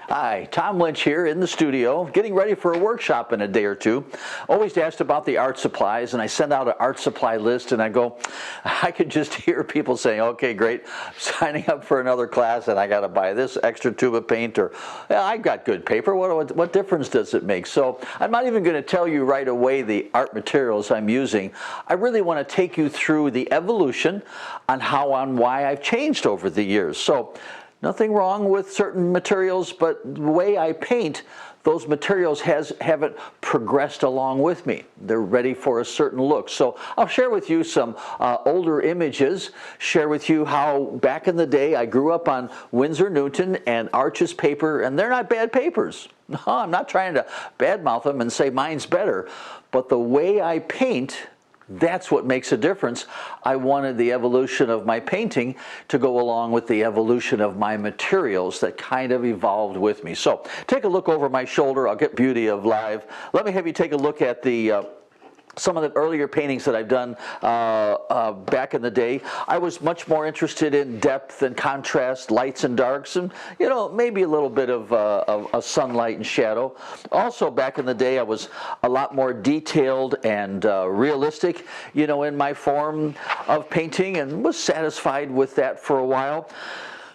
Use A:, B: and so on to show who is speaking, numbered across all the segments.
A: Hi, Tom Lynch here in the studio, getting ready for a workshop in a day or two. Always asked about the art supplies, and I send out an art supply list, and I could just hear people saying, okay, great, I'm signing up for another class, and I got to buy this extra tube of paint, or yeah, I've got good paper, what difference does it make? So I'm not even going to tell you right away the art materials I'm using. I really want to take you through the evolution on how and why I've changed over the years. So nothing wrong with certain materials, but the way I paint, those materials haven't progressed along with me. They're ready for a certain look. So I'll share with you some older images, share with you how back in the day I grew up on Winsor Newton and Arches paper, and they're not bad papers. No, I'm not trying to badmouth them and say mine's better, but the way I paint, that's what makes a difference. I wanted the evolution of my painting to go along with the evolution of my materials that kind of evolved with me. So take a look over my shoulder. I'll get beauty of live. Let me have you take a look at some of the earlier paintings that I've done back in the day. I was much more interested in depth and contrast, lights and darks, and maybe a little bit of sunlight and shadow. Also back in the day I was a lot more detailed and realistic in my form of painting, and was satisfied with that for a while.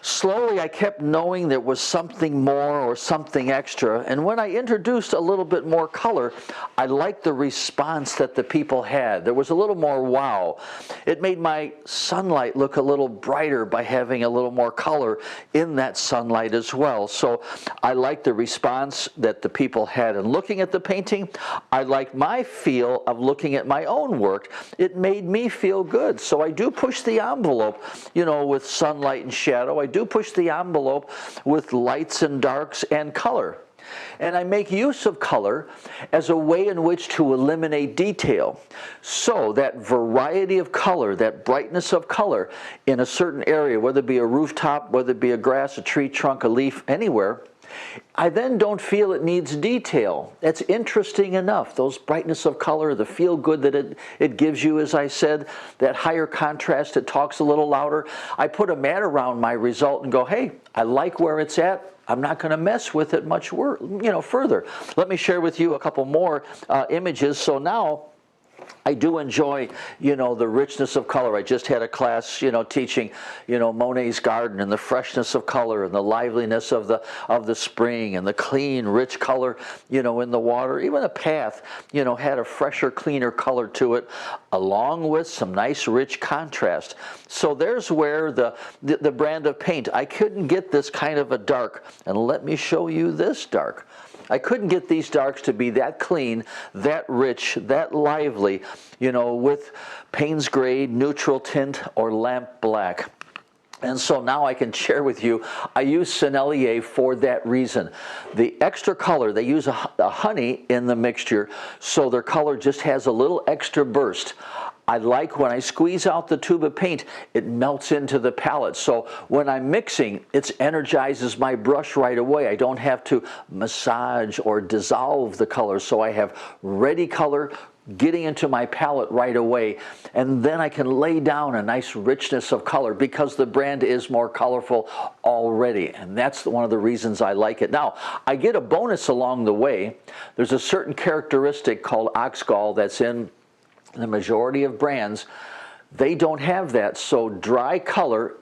A: Slowly I kept knowing there was something more or something extra, and when I introduced a little bit more color, I liked the response that the people had. There was a little more wow. It made my sunlight look a little brighter by having a little more color in that sunlight as well. So I liked the response that the people had in looking at the painting. I liked my feel of looking at my own work. It made me feel good. So I do push the envelope, with sunlight and shadow. I do push the envelope with lights and darks and color. And I make use of color as a way in which to eliminate detail. So that variety of color, that brightness of color in a certain area, whether it be a rooftop, whether it be a grass, a tree trunk, a leaf, anywhere, I then don't feel it needs detail. That's interesting enough. Those brightness of color, the feel good that it gives you, as I said, that higher contrast, it talks a little louder. I put a mat around my result and go, hey, I like where it's at. I'm not going to mess with it much further. Let me share with you a couple more images. So now I do enjoy, the richness of color. I just had a class, teaching, Monet's garden and the freshness of color and the liveliness of the spring and the clean, rich color, in the water. Even the path, had a fresher, cleaner color to it, along with some nice, rich contrast. So there's where the brand of paint, I couldn't get this kind of a dark, and let me show you this dark. I couldn't get these darks to be that clean, that rich, that lively, with Payne's Gray, neutral tint, or lamp black. And so now I can share with you, I use Sennelier for that reason. The extra color, they use a honey in the mixture, so their color just has a little extra burst. I like when I squeeze out the tube of paint, it melts into the palette. So when I'm mixing, it energizes my brush right away. I don't have to massage or dissolve the color. So I have ready color getting into my palette right away, and then I can lay down a nice richness of color because the brand is more colorful already, and that's one of the reasons I like it. Now, I get a bonus along the way. There's a certain characteristic called oxgall that's in the majority of brands. They don't have that, so dry color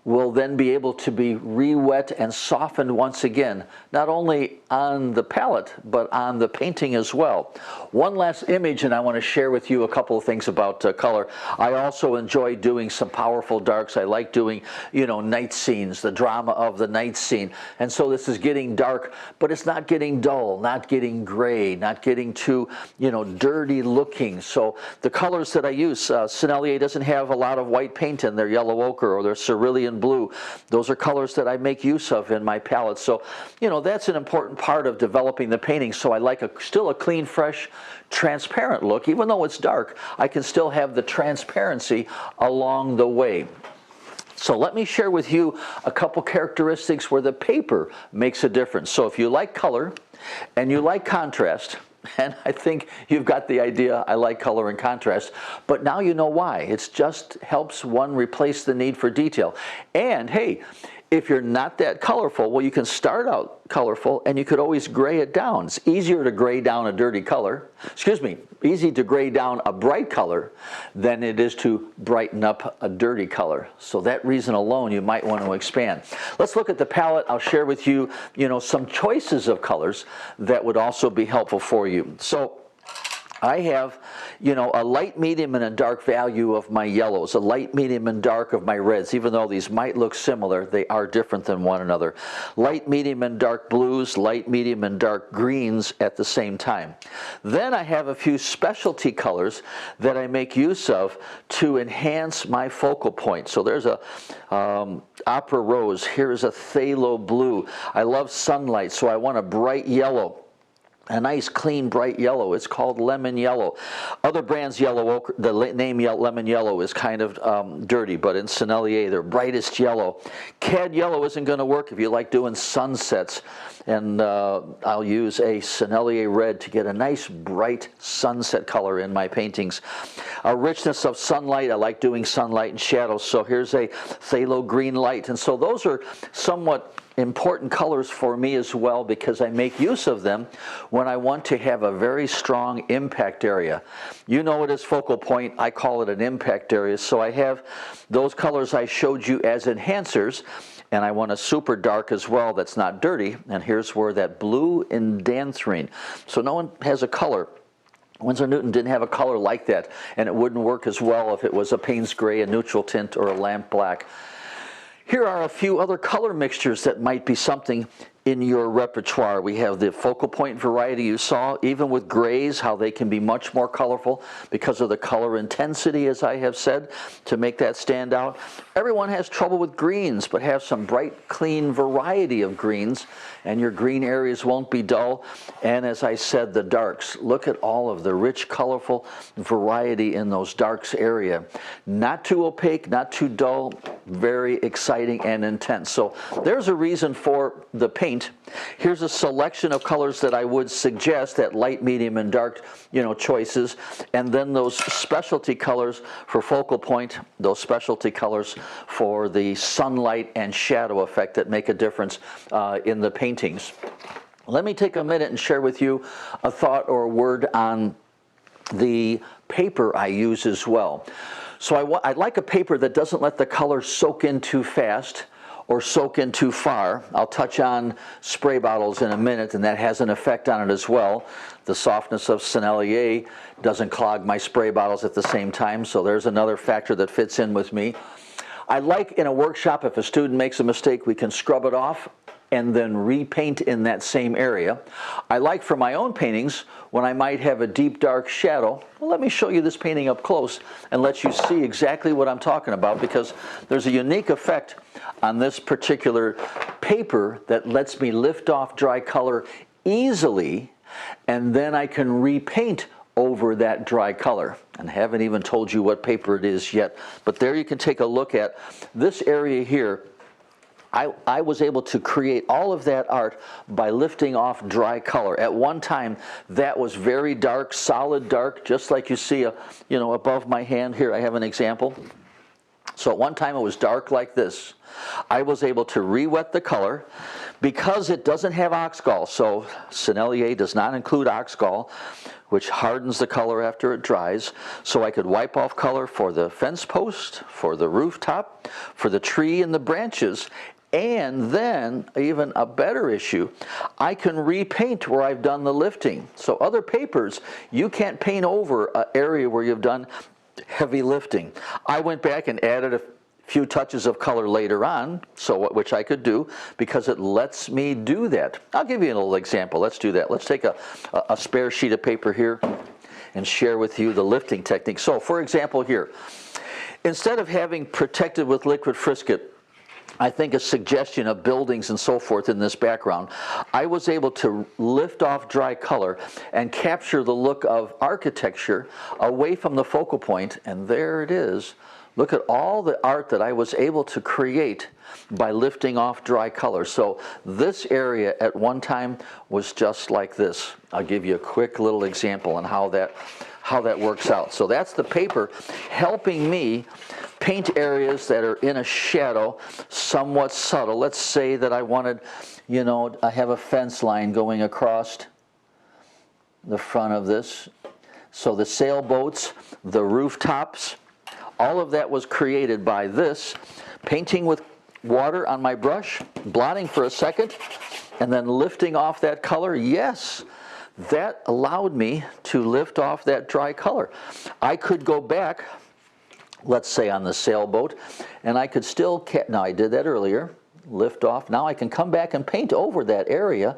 A: will then be able to be re-wet and softened once again, not only on the palette, but on the painting as well. One last image, and I want to share with you a couple of things about color. I also enjoy doing some powerful darks. I like doing, night scenes, the drama of the night scene. And so this is getting dark, but it's not getting dull, not getting gray, not getting too, dirty looking. So the colors that I use, Sennelier doesn't have a lot of white paint in their yellow ochre or their cerulean blue. Those are colors that I make use of in my palette. So, that's an important part of developing the painting. So I like still a clean, fresh, transparent look. Even though it's dark, I can still have the transparency along the way. So let me share with you a couple characteristics where the paper makes a difference. So if you like color and you like contrast, and I think you've got the idea, I like color and contrast, but now you know why. It just helps one replace the need for detail. And hey, If you're not that colorful, well, you can start out colorful and you could always gray it down. It's easier to gray down a dirty color, easy to gray down a bright color than it is to brighten up a dirty color. So that reason alone, you might want to expand. Let's look at the palette. I'll share with you, some choices of colors that would also be helpful for you. So I have, a light, medium, and a dark value of my yellows, a light, medium, and dark of my reds. Even though these might look similar, they are different than one another. Light, medium, and dark blues, light, medium, and dark greens at the same time. Then I have a few specialty colors that I make use of to enhance my focal point. So there's a opera rose. Here's a phthalo blue. I love sunlight, so I want a bright yellow. A nice, clean, bright yellow. It's called lemon yellow. Other brands' yellow ochre, the name lemon yellow is kind of dirty, but in Sennelier, their brightest yellow. Cad yellow isn't going to work if you like doing sunsets. And I'll use a Sennelier red to get a nice, bright sunset color in my paintings. A richness of sunlight. I like doing sunlight and shadows. So here's a phthalo green light. And so those are somewhat important colors for me as well, because I make use of them when I want to have a very strong impact area. You know it as focal point. I call it an impact area. So I have those colors I showed you as enhancers, and I want a super dark as well that's not dirty. And here's where that blue indanthrene. So no one has a color. Winsor Newton didn't have a color like that, and it wouldn't work as well if it was a Payne's gray, a neutral tint, or a lamp black. Here are a few other color mixtures that might be something in your repertoire. We have the focal point variety you saw, even with grays, how they can be much more colorful because of the color intensity, as I have said, to make that stand out. Everyone has trouble with greens, but have some bright, clean variety of greens, and your green areas won't be dull. And as I said, the darks. Look at all of the rich, colorful variety in those darks area. Not too opaque, not too dull, very exciting and intense. So there's a reason for the paint. Here's a selection of colors that I would suggest, that light, medium, and dark, choices, and then those specialty colors for focal point, those specialty colors for the sunlight and shadow effect that make a difference in the paintings. Let me take a minute and share with you a thought or a word on the paper I use as well. So I like a paper that doesn't let the color soak in too fast or soak in too far. I'll touch on spray bottles in a minute, and that has an effect on it as well. The softness of Sennelier doesn't clog my spray bottles at the same time, so there's another factor that fits in with me. I like in a workshop, if a student makes a mistake, we can scrub it off and then repaint in that same area. I like for my own paintings, when I might have a deep dark shadow, well, let me show you this painting up close and let you see exactly what I'm talking about, because there's a unique effect on this particular paper that lets me lift off dry color easily, and then I can repaint over that dry color. And I haven't even told you what paper it is yet, but there you can take a look at this area here. I was able to create all of that art by lifting off dry color. At one time, that was very dark, solid dark, just like you see, above my hand here. I have an example. So at one time, it was dark like this. I was able to re-wet the color because it doesn't have oxgall. So Sennelier does not include oxgall, which hardens the color after it dries. So I could wipe off color for the fence post, for the rooftop, for the tree and the branches. And then, even a better issue, I can repaint where I've done the lifting. So other papers, you can't paint over an area where you've done heavy lifting. I went back and added a few touches of color later on, which I could do because it lets me do that. I'll give you a little example. Let's do that. Let's take a spare sheet of paper here and share with you the lifting technique. So for example here, instead of having protected with liquid frisket, I think a suggestion of buildings and so forth in this background, I was able to lift off dry color and capture the look of architecture away from the focal point, and there it is. Look at all the art that I was able to create by lifting off dry color. So this area at one time was just like this. I'll give you a quick little example on how how that works out. So that's the paper helping me paint areas that are in a shadow, somewhat subtle. Let's say that I wanted, you know, I have a fence line going across the front of this. So the sailboats, the rooftops, all of that was created by this, painting with water on my brush, blotting for a second, and then lifting off that color. Yes, that allowed me to lift off that dry color. I could go back, let's say on the sailboat, and I could still, now I did that earlier, lift off. Now I can come back and paint over that area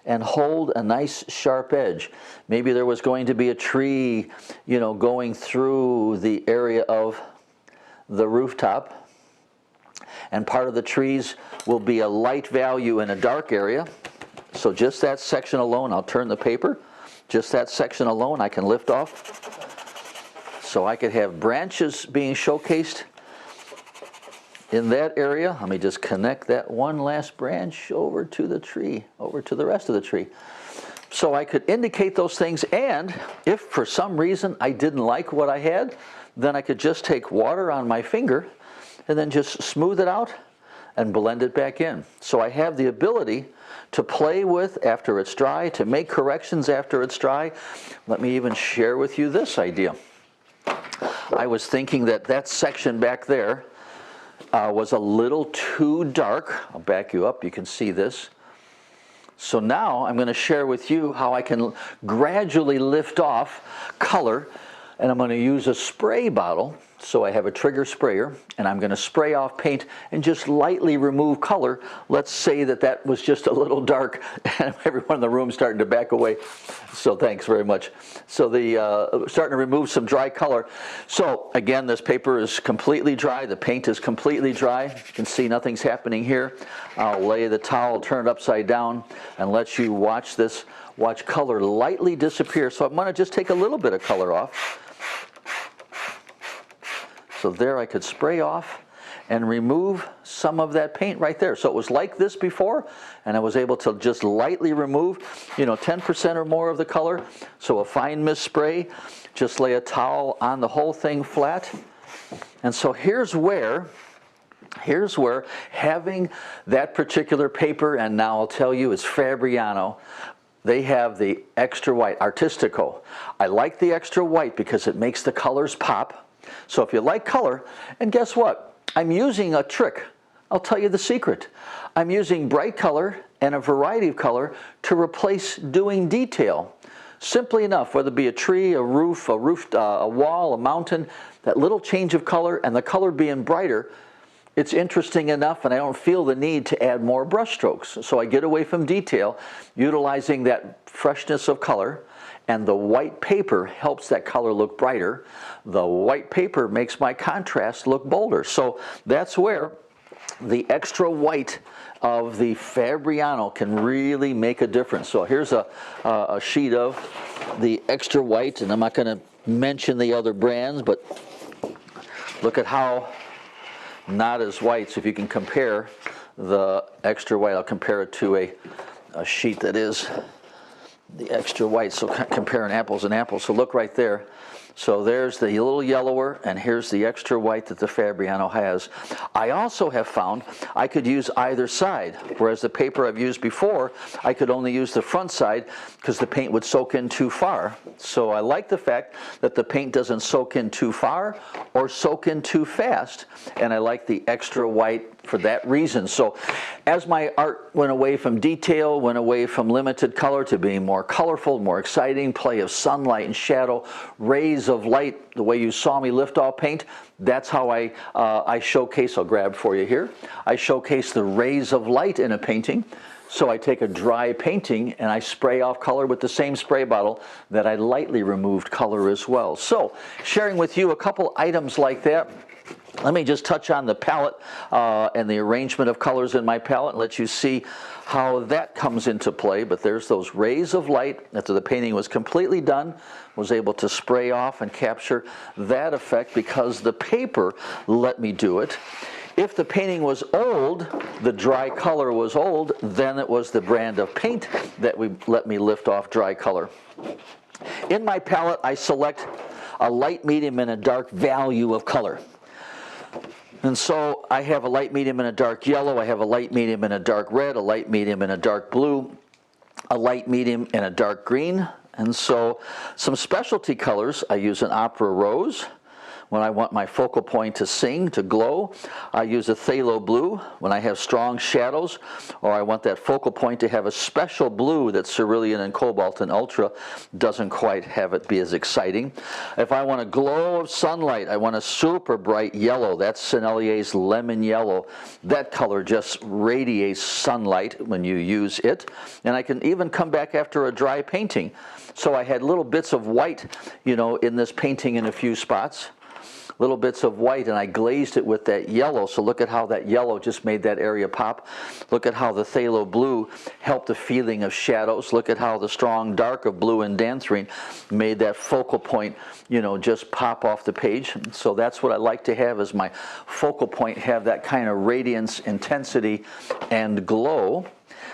A: and hold a nice sharp edge. Maybe there was going to be a tree, you know, going through the area of the rooftop, and part of the trees will be a light value in a dark area. So just that section alone, I'll turn the paper, just that section alone I can lift off. So I could have branches being showcased in that area. Let me just connect that one last branch over to the tree, over to the rest of the tree. So I could indicate those things, and if for some reason I didn't like what I had, then I could just take water on my finger and then just smooth it out and blend it back in. So I have the ability to play with after it's dry, to make corrections after it's dry. Let me even share with you this idea. I was thinking that that section back there was a little too dark. I'll back you up, you can see this. So now I'm going to share with you how I can gradually lift off color, and I'm going to use a spray bottle. So I have a trigger sprayer, and I'm going to spray off paint and just lightly remove color. Let's say that that was just a little dark, and everyone in the room starting to back away. So thanks very much. So the starting to remove some dry color. So again, this paper is completely dry. The paint is completely dry. You can see nothing's happening here. I'll lay the towel, turn it upside down, and let you watch this. Watch color lightly disappear. So I'm going to just take a little bit of color off. So there I could spray off and remove some of that paint right there. So it was like this before, and I was able to just lightly remove, you know, 10% or more of the color. So a fine mist spray, just lay a towel on the whole thing flat. And so here's where having that particular paper, and now I'll tell you it's Fabriano, they have the extra white, Artistico. I like the extra white because it makes the colors pop. So if you like color, and guess what? I'm using a trick. I'll tell you the secret. I'm using bright color and a variety of color to replace doing detail. Simply enough, whether it be a tree, a roof, a wall, a mountain, that little change of color and the color being brighter, it's interesting enough, and I don't feel the need to add more brush strokes. So I get away from detail, utilizing that freshness of color. And the white paper helps that color look brighter. The white paper makes my contrast look bolder. So that's where the extra white of the Fabriano can really make a difference. So here's a sheet of the extra white, and I'm not going to mention the other brands, but look at how not as white. So if you can compare the extra white, I'll compare it to a sheet that is the extra white, so comparing apples and apples. So look right there. So there's the little yellower, and here's the extra white that the Fabriano has. I also have found I could use either side, whereas the paper I've used before, I could only use the front side because the paint would soak in too far. So I like the fact that the paint doesn't soak in too far or soak in too fast, and I like the extra white for that reason. So as my art went away from detail, went away from limited color to being more colorful, more exciting, play of sunlight and shadow, rays of light, the way you saw me lift off paint, that's how I showcase. I'll grab for you here. I showcase the rays of light in a painting. So I take a dry painting and I spray off color with the same spray bottle that I lightly removed color as well. So sharing with you a couple items like that. Let me just touch on the palette and the arrangement of colors in my palette and let you see how that comes into play. But there's those rays of light after the painting was completely done, was able to spray off and capture that effect because the paper let me do it. If the painting was old, the dry color was old, then it was the brand of paint that let me lift off dry color. In my palette, I select a light, medium, and a dark value of color. And so I have a light, medium, and a dark yellow. I have a light, medium, and a dark red, a light, medium, and a dark blue, a light, medium, and a dark green. And so some specialty colors, I use an opera rose. When I want my focal point to sing, to glow, I use a phthalo blue. When I have strong shadows, or I want that focal point to have a special blue that cerulean and cobalt and ultra doesn't quite have it be as exciting. If I want a glow of sunlight, I want a super bright yellow. That's Sennelier's lemon yellow. That color just radiates sunlight when you use it. And I can even come back after a dry painting. So I had little bits of white, you know, in this painting in a few spots. Little bits of white, and I glazed it with that yellow. So look at how that yellow just made that area pop. Look at how the phthalo blue helped the feeling of shadows. Look at how the strong dark of blue and dancerine made that focal point, you know, just pop off the page. So that's what I like to have, is my focal point have that kind of radiance, intensity, and glow.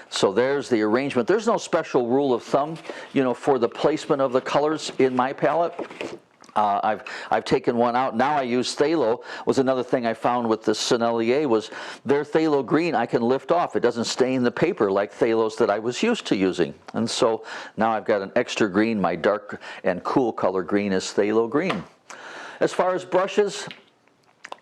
A: So there's the arrangement. There's no special rule of thumb, you know, for the placement of the colors in my palette. I've taken one out. Now I use phthalo. Was another thing I found with the Sennelier was their phthalo green I can lift off. It doesn't stain the paper like phthalos that I was used to using. And so now I've got an extra green. My dark and cool color green is phthalo green. As far as brushes,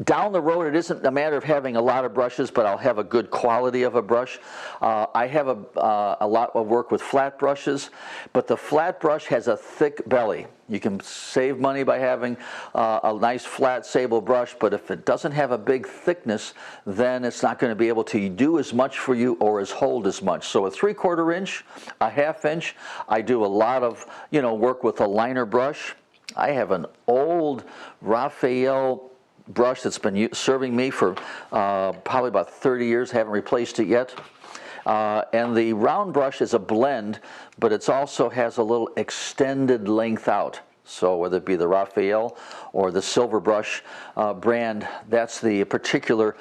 A: down the road, it isn't a matter of having a lot of brushes, but I'll have a good quality of a brush. I have a lot of work with flat brushes, but the flat brush has a thick belly. You can save money by having a nice flat sable brush, but if it doesn't have a big thickness, then it's not going to be able to do as much for you or hold as much. So a 3/4 inch, a 1/2 inch, I do a lot of, you know, work with a liner brush. I have an old Raphael brush that's been serving me for probably about 30 years, haven't replaced it yet. And the round brush is a blend, but it also has a little extended length out. So whether it be the Raphael or the Silver Brush brand, that's the particular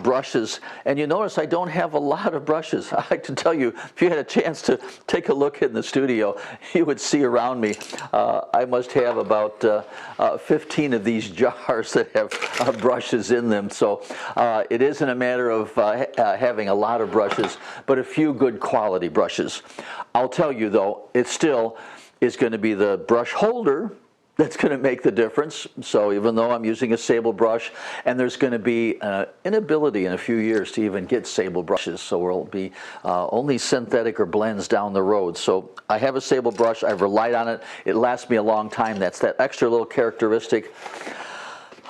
A: brushes. And you notice I don't have a lot of brushes. I like to tell you, if you had a chance to take a look in the studio, you would see around me, I must have about 15 of these jars that have brushes in them. So it isn't a matter of having a lot of brushes, but a few good quality brushes. I'll tell you though, it still is going to be the brush holder that's going to make the difference. So even though I'm using a sable brush, and there's going to be an inability in a few years to even get sable brushes, so we'll be only synthetic or blends down the road. So I have a sable brush, I've relied on it, it lasts me a long time. That's that extra little characteristic.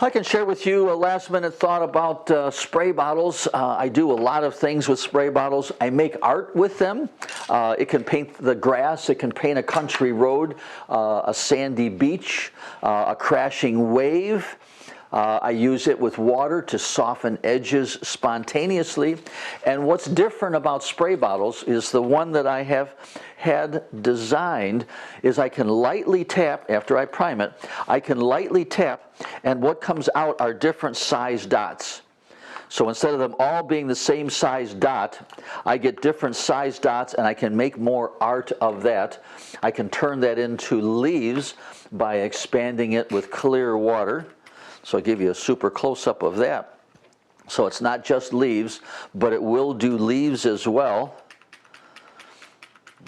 A: I can share with you a last minute thought about spray bottles. I do a lot of things with spray bottles. I make art with them. It can paint the grass, it can paint a country road, a sandy beach, a crashing wave. I use it with water to soften edges spontaneously. And what's different about spray bottles is the one that I have had designed is I can lightly tap, after I prime it, I can lightly tap, and what comes out are different size dots. So instead of them all being the same size dot, I get different size dots, and I can make more art of that. I can turn that into leaves by expanding it with clear water. So I'll give you a super close-up of that. So it's not just leaves, but it will do leaves as well.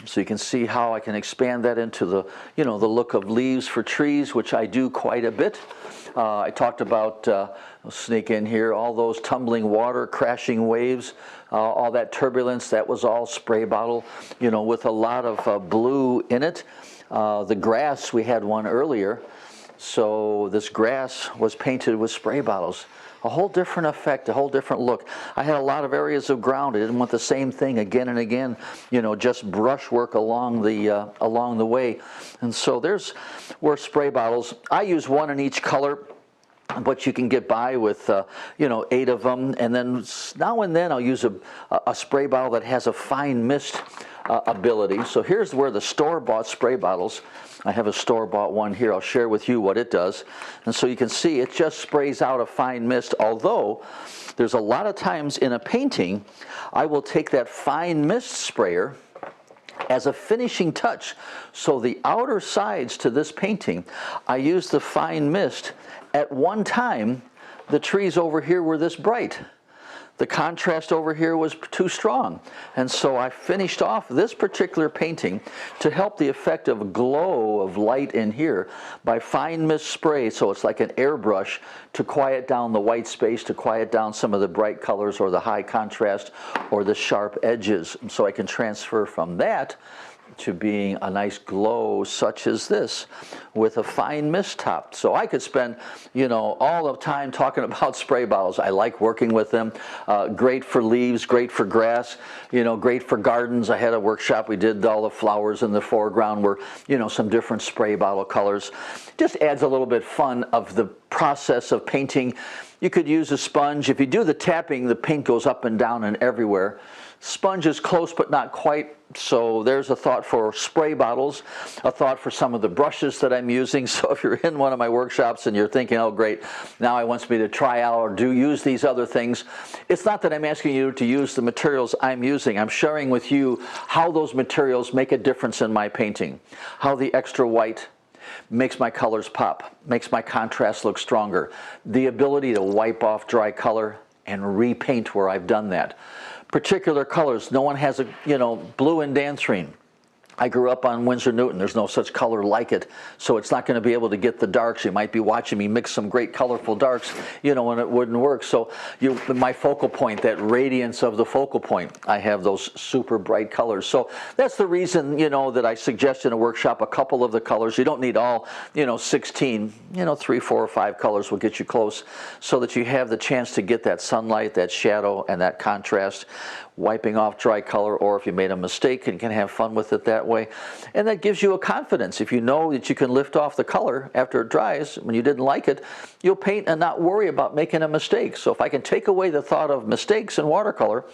A: So you can see how I can expand that into the, you know, the look of leaves for trees, which I do quite a bit. I talked about, I'll sneak in here, all those tumbling water, crashing waves, all that turbulence, that was all spray bottle, you know, with a lot of blue in it. The grass, we had one earlier. So this grass was painted with spray bottles. A whole different effect, a whole different look. I had a lot of areas of ground. I didn't want the same thing again and again, you know, just brushwork along the way. And so there's where spray bottles, I use one in each color, but you can get by with, you know, 8 of them. And then now and then I'll use a spray bottle that has a fine mist ability. So here's where the store-bought spray bottles, I have a store-bought one here. I'll share with you what it does. And so you can see it just sprays out a fine mist, although there's a lot of times in a painting I will take that fine mist sprayer as a finishing touch. So the outer sides to this painting, I used the fine mist. At one time, the trees over here were this bright. The contrast over here was too strong. And so I finished off this particular painting to help the effect of glow of light in here by fine mist spray, so it's like an airbrush to quiet down the white space, to quiet down some of the bright colors or the high contrast or the sharp edges. So I can transfer from that to being a nice glow such as this with a fine mist top. So I could spend, you know, all the time talking about spray bottles. I like working with them. Great for leaves, great for grass, you know, great for gardens. I had a workshop, we did all the flowers in the foreground were, you know, some different spray bottle colors. Just adds a little bit fun of the process of painting. You could use a sponge. If you do the tapping, the paint goes up and down and everywhere. Sponge is close but not quite, so there's a thought for spray bottles, a thought for some of the brushes that I'm using. So if you're in one of my workshops and you're thinking, oh great, now he wants me to try out or use these other things, it's not that I'm asking you to use the materials I'm using. I'm sharing with you how those materials make a difference in my painting, how the extra white makes my colors pop, makes my contrast look stronger, the ability to wipe off dry color and repaint where I've done that. Particular colors, no one has a, you know, blue in dancerine. I grew up on Winsor Newton. There's no such color like it, so it's not going to be able to get the darks. You might be watching me mix some great colorful darks, you know, and it wouldn't work. So my focal point, that radiance of the focal point, I have those super bright colors. So that's the reason, you know, that I suggest in a workshop a couple of the colors. You don't need all, you know, 16, you know, 3, 4, or 5 colors will get you close so that you have the chance to get that sunlight, that shadow, and that contrast, wiping off dry color, or if you made a mistake and can have fun with it that way. And that gives you a confidence. If you know that you can lift off the color after it dries, when you didn't like it, you'll paint and not worry about making a mistake. So if I can take away the thought of mistakes in watercolor,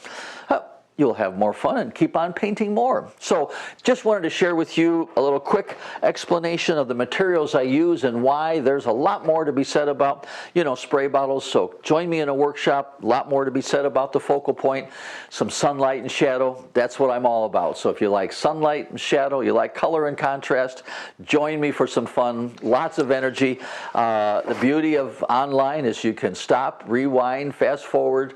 A: you'll have more fun and keep on painting more. So just wanted to share with you a little quick explanation of the materials I use and why. There's a lot more to be said about, you know, spray bottles. So join me in a workshop, a lot more to be said about the focal point, some sunlight and shadow. That's what I'm all about. So if you like sunlight and shadow, you like color and contrast, join me for some fun, lots of energy. The beauty of online is you can stop, rewind, fast forward,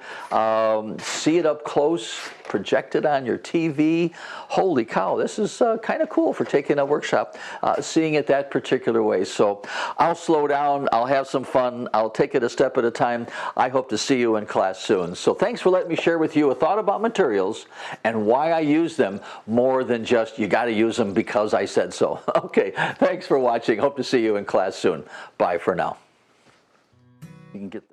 A: see it up close, project it on your TV. Holy cow, this is kind of cool for taking a workshop, seeing it that particular way. So I'll slow down, I'll have some fun, I'll take it a step at a time. I hope to see you in class soon. So thanks for letting me share with you a thought about materials and why I use them more than just you got to use them because I said so. Okay, thanks for watching. Hope to see you in class soon. Bye for now. You can get